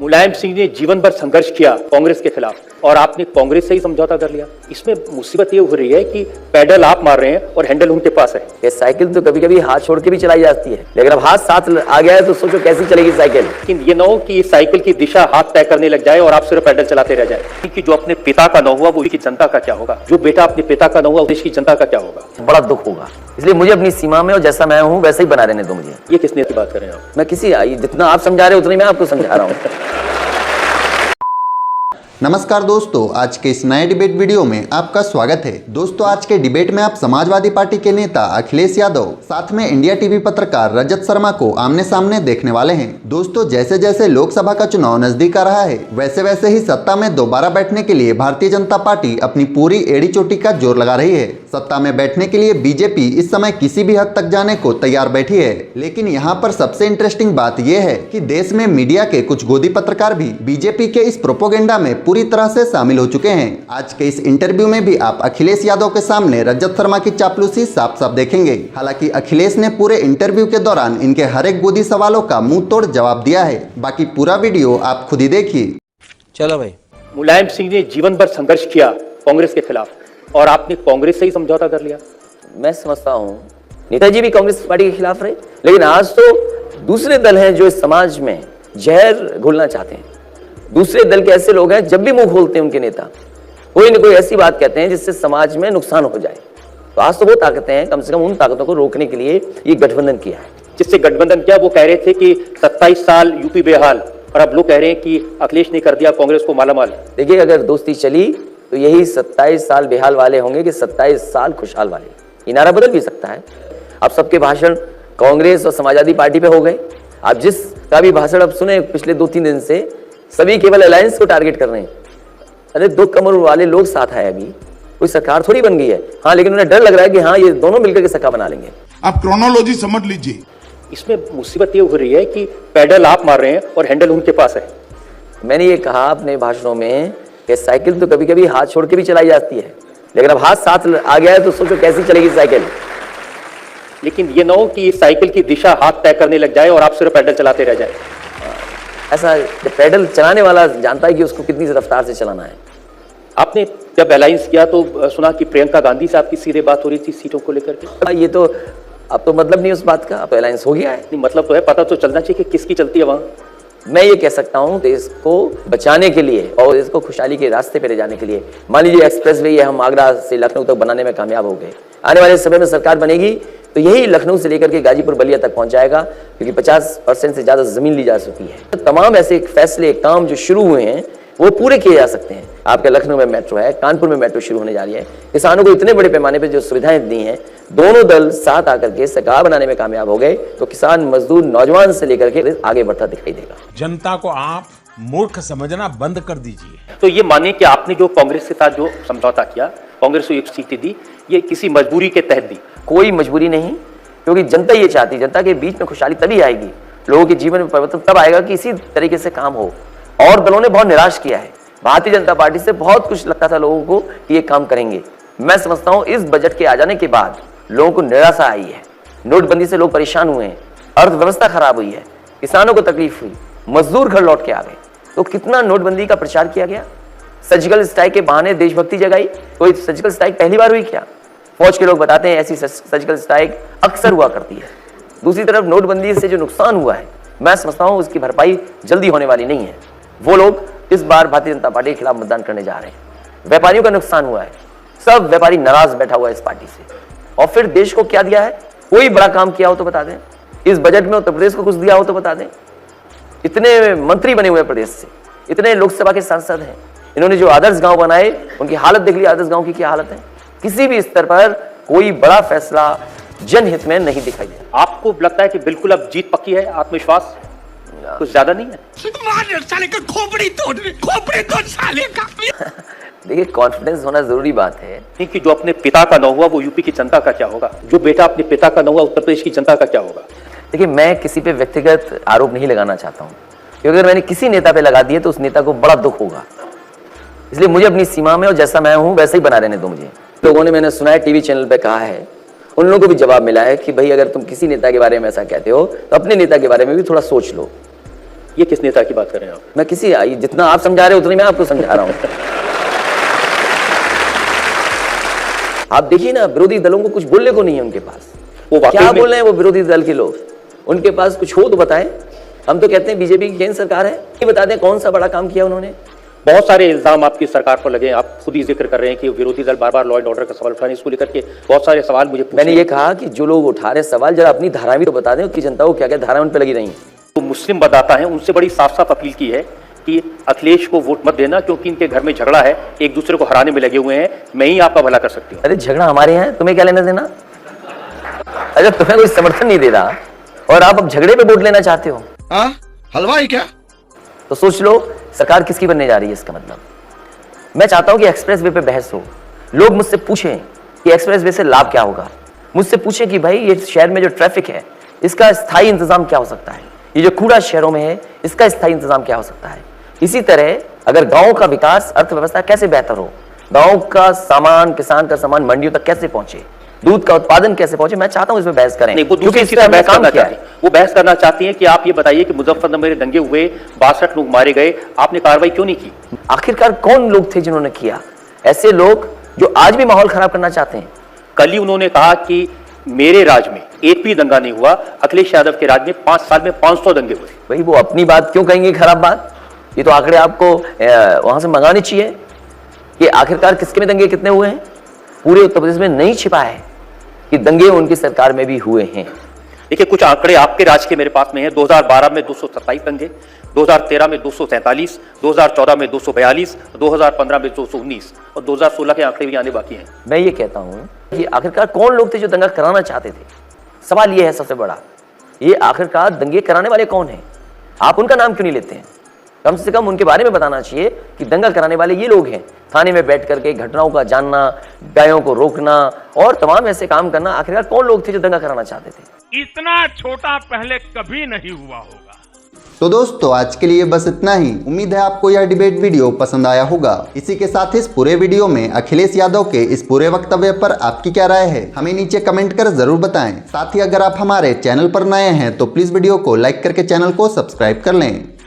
मुलायम सिंह ने जीवन भर संघर्ष किया कांग्रेस के खिलाफ और आपने कांग्रेस से ही समझौता कर लिया। इसमें मुसीबत ये हो रही है कि पैडल आप मार रहे हैं और हैंडल उनके पास है। ये साइकिल तो कभी कभी हाथ छोड़ के भी चलाई जाती है, लेकिन अब हाथ साथ आ गया है तो सोचो कैसी चलेगी साइकिल। लेकिन ये ना हो कि इस साइकिल की दिशा हाथ तय करने लग जाए और आप सिर्फ पैडल चलाते रह जाए। कि जो अपने पिता का न हुआ वो की जनता का क्या होगा, जो बेटा अपने पिता का न हुआ देश की जनता का क्या होगा। बड़ा दुख होगा। इसलिए मुझे अपनी सीमा में और जैसा मैं हूँ वैसे ही बना रहने दो मुझे। ये किस नेता की बात कर रहे हैं आप? मैं किसी जितना आप समझा रहे हो उतना ही मैं आपको समझा रहा हूँ। नमस्कार दोस्तों, आज के इस नए डिबेट वीडियो में आपका स्वागत है। दोस्तों, आज के डिबेट में आप समाजवादी पार्टी के नेता अखिलेश यादव साथ में इंडिया टीवी पत्रकार रजत शर्मा को आमने सामने देखने वाले हैं। दोस्तों, जैसे जैसे लोकसभा का चुनाव नजदीक आ रहा है वैसे वैसे ही सत्ता में दोबारा बैठने के लिए भारतीय जनता पार्टी अपनी पूरी एड़ी चोटी का जोर लगा रही है। सत्ता में बैठने के लिए बीजेपी इस समय किसी भी हद तक जाने को तैयार बैठी है। लेकिन यहाँ पर सबसे इंटरेस्टिंग बात यह है कि देश में मीडिया के कुछ गोदी पत्रकार भी बीजेपी के इस प्रोपोगेंडा में पूरी तरह से शामिल हो चुके हैं। आज के इस इंटरव्यू में भी आप अखिलेश यादव के सामने रजत शर्मा की चापलूसी साफ साफ देखेंगे। हालांकि अखिलेश ने पूरे इंटरव्यू के दौरान इनके हर एक गोदी सवालों का मुंह तोड़ जवाब दिया है। बाकी पूरा वीडियो आप खुद ही देखिए। चलो भाई। मुलायम सिंह ने जीवन भर संघर्ष किया कांग्रेस के खिलाफ और आपने कांग्रेस से ही समझौता कर लिया। मैं समझता हूँ नेताजी भी कांग्रेस पार्टी के खिलाफ रहे, लेकिन आज तो दूसरे दल हैं जो इस समाज में जहर घोलना चाहते हैं। दूसरे दल के ऐसे लोग हैं जब भी मुंह खोलते हैं उनके नेता कोई न कोई ऐसी बात कहते हैं जिससे समाज में नुकसान हो जाए। तो आज तो वो ताकतें हैं, कम से कम उन ताकतों को रोकने के लिए ये गठबंधन किया है। जिससे गठबंधन किया, वो कह रहे थे कि 27 साल यूपी बेहाल और अब लोग कह रहे हैं कि अखिलेश ने कर दिया कांग्रेस को मालामाल। देखिए, अगर दोस्ती चली तो यही 27 साल बेहाल वाले होंगे कि 27 साल खुशहाल वाले। ये नारा बदल भी सकता है। अब सबके भाषण कांग्रेस और समाजवादी पार्टी पे हो गए। आप जिसका भी भाषण अब सुने पिछले 2-3 दिन से सभी केवल अलायंस को टारगेट कर रहे हैं। अरे 2 कमर वाले लोग साथ आए, अभी कोई सरकार थोड़ी बन गई है। हाँ, लेकिन उन्हें डर लग रहा है कि हाँ ये दोनों मिलकर के सरकार बना लेंगे। आप क्रोनोलॉजी समझ लीजिए। इसमें मुसीबत ये हो रही है कि पैडल आप मार रहे हैं और हैंडल उनके पास है। मैंने ये कहा अपने भाषणों में कि साइकिल तो कभी कभी हाथ छोड़ के भी चलाई जाती है, लेकिन अब हाथ साथ आ गया है तो सोचो कैसी चलेगी साइकिल। लेकिन ये ना हो कि इस साइकिल की दिशा हाथ तय करने लग जाए और आप सिर्फ पैडल चलाते रह जाए। ऐसा पैडल चलाने वाला जानता है कि उसको कितनी रफ्तार से चलाना है। आपने जब अलायंस किया तो सुना कि प्रियंका गांधी से आपकी सीधे बात हो रही थी सीटों को लेकर के। ये तो अब तो मतलब नहीं उस बात का, अब तो अलायंस हो गया है। नहीं, मतलब तो है, पता तो चलना चाहिए कि किसकी चलती है वहां। मैं ये कह सकता हूँ देश को बचाने के लिए और देश को खुशहाली के रास्ते पे ले जाने के लिए, मान लीजिए एक्सप्रेस वे हम आगरा से लखनऊ तक बनाने में कामयाब हो गए। आने वाले समय में सरकार बनेगी तो यही लखनऊ से लेकर के गाजीपुर बलिया तक पहुंच जाएगा, क्योंकि 50% से ज्यादा जमीन ली जा चुकी है। तो तमाम ऐसे फैसले काम जो शुरू हुए हैं वो पूरे किए जा सकते हैं। आपके लखनऊ में मेट्रो है, कानपुर में मेट्रो शुरू होने जा रही है। किसानों को इतने बड़े पैमाने पर जो सुविधाएं दी हैं, दोनों दल साथ आकर के सरकार बनाने में कामयाब हो गए तो किसान, मजदूर, नौजवान से लेकर के आगे बढ़ता दिखाई देगा। जनता को आप मूर्ख समझना बंद कर दीजिए। तो ये माने कि आपने जो कांग्रेस के साथ जो समझौता किया, कांग्रेस को 1 सीट दी, ये किसी मजबूरी के तहत दी? कोई मजबूरी नहीं, क्योंकि जनता ये चाहती, जनता के बीच में खुशहाली तभी आएगी, लोगों के जीवन में परिवर्तन तब आएगा कि इसी तरीके से काम हो। और दलों ने बहुत निराश किया है। भारतीय जनता पार्टी से बहुत कुछ लगता था लोगों को कि ये काम करेंगे। मैं समझता हूं इस बजट के आ जाने के बाद लोगों को निराशा आई है। नोटबंदी से लोग परेशान हुए हैं, अर्थव्यवस्था खराब हुई है, किसानों को तकलीफ हुई, मजदूर घर लौट के आ गए। तो कितना नोटबंदी का प्रचार किया गया, सर्जिकल स्ट्राइक के बहाने देशभक्ति जगाई। कोई सर्जिकल स्ट्राइक पहली बार हुई क्या? फौज के लोग बताते हैं ऐसी सर्जिकल स्ट्राइक अक्सर हुआ करती है। दूसरी तरफ नोटबंदी से जो नुकसान हुआ है, मैं समझता हूं उसकी भरपाई जल्दी होने वाली नहीं है। वो लोग इस बार भारतीय जनता पार्टी के खिलाफ मतदान करने जा रहे हैं। व्यापारियों का नुकसान हुआ है, सब व्यापारी नाराज बैठा हुआ है इस पार्टी से। और फिर देश को क्या दिया है? कोई बड़ा काम किया हो तो बता दें। इस बजट में उत्तर प्रदेश को कुछ दिया हो तो बता दें। इतने मंत्री बने हुए प्रदेश से, इतने लोकसभा के सांसद हैं, इन्होंने जो आदर्श गांव बनाए उनकी हालत देख ली। आदर्श गांव की क्या हालत है? किसी भी स्तर पर कोई बड़ा फैसला जनहित में नहीं दिखाई दे। आपको लगता है कि बिल्कुल अब जीत पक्की है? आत्मविश्वास कुछ ज्यादा नहीं है? साले का खोपड़ी तोड़ साले का। देखिए, कॉन्फिडेंस होना जरूरी बात है। कि जो अपने पिता का न हुआ वो यूपी की जनता का क्या होगा, जो बेटा अपने पिता का न हुआ उत्तर प्रदेश की जनता का क्या होगा। देखिए, मैं किसी पे व्यक्तिगत आरोप नहीं लगाना चाहता हूँ, क्योंकि अगर मैंने किसी नेता पे लगा दिए तो उस नेता को बड़ा दुख होगा। इसलिए मुझे अपनी सीमा में और जैसा मैं हूँ वैसे ही बना रहने दो मुझे। लोगों ने, मैंने सुना है टीवी चैनल पे कहा है, उन लोगों को भी जवाब मिला है कि भाई अगर तुम किसी नेता के बारे में ऐसा कहते हो तो अपने नेता के बारे में भी थोड़ा सोच लो। ये किस नेता की बात कर रहे हैं आप? मैं किसी जितना आप समझा रहे हो उतनी मैं आपको समझा रहा हूं। आप देखिए ना, विरोधी दलों को कुछ बोलने को नहीं है उनके पास। वो क्या बोल रहे हैं वो विरोधी दल के लोग? उनके पास कुछ हो तो बताएं। हम तो कहते हैं बीजेपी की केंद्र सरकार है, ये बता दें कौन सा बड़ा काम किया उन्होंने। बहुत सारे इल्जाम आपकी सरकार पर लगे, आप खुद ही जिक्र कर रहे हैं कि विरोधी दल बार बार लॉ एंड ऑर्डर का सवाल उठाने, इसको लेकर के बहुत सारे सवाल मुझे पूछे। मैंने ये कहा कि जो लोग उठा रहे सवाल जरा अपनी धारा भी तो बता दें कि जनता को क्या क्या धारा उन पर लगी रही। तो मुस्लिम मतदाता हैं, उनसे बड़ी साफ साफ अपील की है कि अखिलेश को वोट मत देना, क्योंकि इनके घर में झगड़ा है, एक दूसरे को हराने में लगे हुए हैं। मैं ही आपका भला कर सकती हूँ। अरे झगड़ा हमारे यहाँ, तुम्हें क्या लेना देना? अगर तुम्हें कोई समर्थन नहीं दे रहा और आप अब झगड़े पे वोट लेना चाहते हो, हलवाई क्या? तो सोच लो सरकार किसकी बनने जा रही है। इसका मतलब मैं चाहता हूं कि एक्सप्रेस वे पे बहस हो, लोग मुझसे पूछें कि एक्सप्रेस वे से लाभ क्या होगा, मुझसे पूछें कि भाई ये शहर में जो ट्रैफिक है इसका स्थायी इंतजाम क्या हो सकता है, ये जो कूड़ा शहरों में है इसका स्थायी इंतजाम क्या हो सकता है। इसी तरह अगर गांव का विकास, अर्थव्यवस्था कैसे बेहतर हो, गांव का सामान, किसान का सामान मंडियों तक कैसे पहुंचे, दूध का उत्पादन कैसे पहुंचे, मैं चाहता हूं इसमें बहस करें। नहीं, वो दूसरी चीज बहस करना चाहती है। वो बहस करना चाहती हैं कि आप ये बताइए कि मुजफ्फरनगर में दंगे हुए, 62 लोग मारे गए, आपने कार्रवाई क्यों नहीं की? आखिरकार कौन लोग थे जिन्होंने किया? ऐसे लोग जो आज भी माहौल खराब करना चाहते हैं। कल ही उन्होंने कहा कि मेरे राज में एक भी दंगा नहीं हुआ, अखिलेश यादव के राज में 5 साल में 500 दंगे हुए। भाई वो अपनी बात क्यों कहेंगे खराब बात? ये तो आंकड़े आपको वहां से मंगाने चाहिए कि आखिरकार किसके में दंगे कितने हुए हैं। पूरे उत्तर प्रदेश में नहीं छिपा है कि दंगे उनकी सरकार में भी हुए हैं। देखिए कुछ आंकड़े आपके राज के मेरे पास में है। 2012 में 227 दंगे, 2013 में 247, 2014 में 242, 2015 में 219 और 2016 के आंकड़े भी आने बाकी हैं। मैं ये कहता हूं कि आखिरकार कौन लोग थे जो दंगा कराना चाहते थे। सवाल ये है सबसे बड़ा, ये आखिरकार दंगे कराने वाले कौन हैं? आप उनका नाम क्यों नहीं लेते हैं? कम से कम उनके बारे में बताना चाहिए कि दंगा कराने वाले ये लोग हैं। थाने में बैठ करके घटनाओं का जानना, गायों को रोकना और तमाम ऐसे काम करना, आखिरकार कौन लोग थे जो दंगा कराना चाहते थे? इतना छोटा पहले कभी नहीं हुआ होगा। तो दोस्तों आज के लिए बस इतना ही। उम्मीद है आपको यह डिबेट वीडियो पसंद आया होगा। इसी के साथ इस पूरे वीडियो में अखिलेश यादव के इस पूरे वक्तव्य पर आपकी क्या राय है, हमें नीचे कमेंट कर जरूर बताएं। साथ ही अगर आप हमारे चैनल पर नए हैं तो प्लीज वीडियो को लाइक करके चैनल को सब्सक्राइब कर लें।